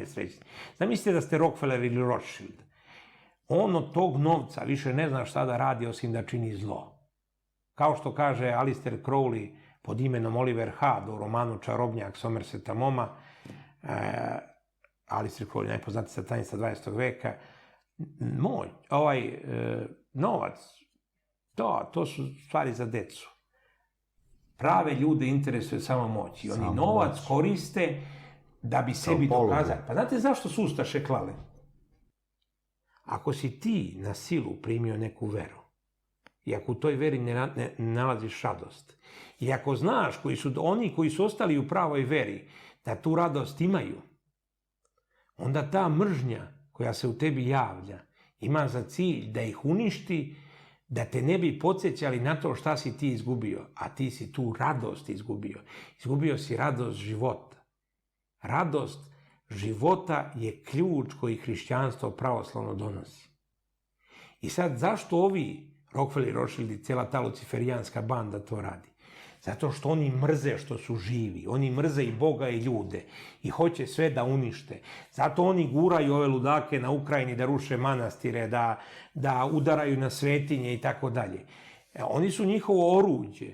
manje srećni. Zamislite da ste Rockefeller ili Rothschild. On od tog novca više ne zna šta da radi osim da čini zlo. Kao što kaže Alistair Crowley pod imenom Oliver Had u romanu Čarobnjak Somerseta Moma, Alistair Crowley, najpoznatiji satanista 20. veka, novac, to su stvari za decu. Prave ljude interesuje samo moć i oni novac koriste da bi sebi dokazali. Pa znate zašto su ustaše klale? Ako si ti na silu primio neku veru, i ako u toj veri ne nalaziš radost, i ako znaš oni koji su ostali u pravoj veri, da tu radost imaju, onda ta mržnja koja se u tebi javlja ima za cilj da ih uništi, da te ne bi podsjećali na to šta si ti izgubio, a ti si tu radost izgubio. Izgubio si radost života. Radost života je ključ koji hrišćanstvo pravoslavno donosi. I sad, zašto ovi Rockefeller, Rothschild i cijela ta luciferijanska banda to radi? Zato što oni mrze što su živi, oni mrze i Boga i ljude i hoće sve da unište. Zato oni guraju ove ludake na Ukrajini da ruše manastire, da udaraju na svetinje i tako dalje. Oni su njihovo oruđe.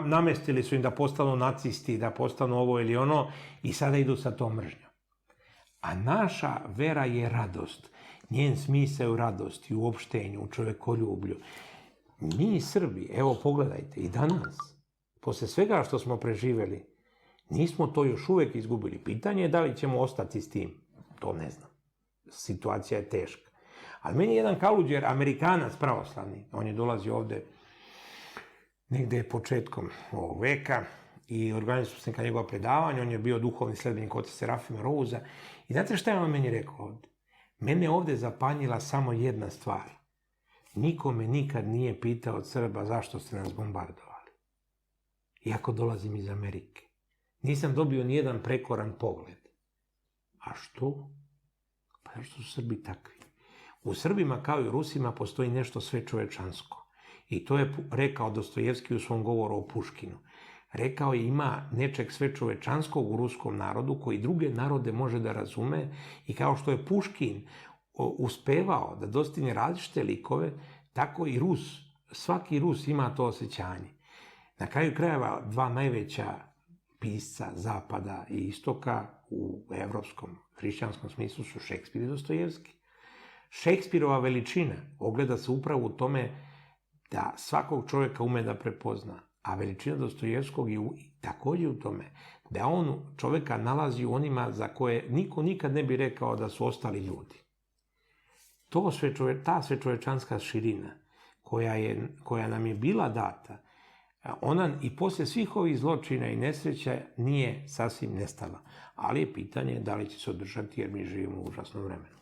Namestili su im da postanu nacisti, da postanu ovo ili ono i sada idu sa tom mržnjom. A naša vera je radost. Njen smisao je u radosti, u opštenju, u čovekoljublju. Mi Srbi, evo pogledajte, i danas, posle svega što smo preživeli, nismo to još uvek izgubili. Pitanje je da li ćemo ostati s tim. To ne znam. Situacija je teška. Ali meni je jedan kaluđer, Amerikanac pravoslavni, on je dolazio ovde negde početkom ovog veka i organizovao se neka njegova predavanja, on je bio duhovni sledbenik oca Serafima Rouza. I znate šta je on meni rekao ovde? Mene ovde zapanjila samo jedna stvar. Niko me nikad nije pitao od Srba zašto ste nas bombardovali. Iako dolazim iz Amerike. Nisam dobio nijedan prekoran pogled. A što? Pa zašto su Srbi takvi? U Srbima kao i u Rusima postoji nešto svečovečansko. I to je rekao Dostojevski u svom govoru o Puškinu. Rekao je ima nečeg svečovečanskog u ruskom narodu koji druge narode može da razume i kao što je Puškin uspevao da dostigne različite likove, tako i Rus, svaki Rus ima to osjećanje. Na kraju krajeva dva najveća pisca Zapada i Istoka u evropskom, hrišćanskom smislu su Šekspir i Dostojevski. Šekspirova veličina ogleda se upravo u tome da svakog čovjeka ume da prepozna, a veličina Dostojevskog je također u tome da on čovjeka nalazi u onima za koje niko nikad ne bi rekao da su ostali ljudi. Ta svečovečanska širina koja nam je bila data, ona i posle svih ovih zločina i nesreća nije sasvim nestala. Ali je pitanje da li će se održati jer mi živimo u užasnom vremenu.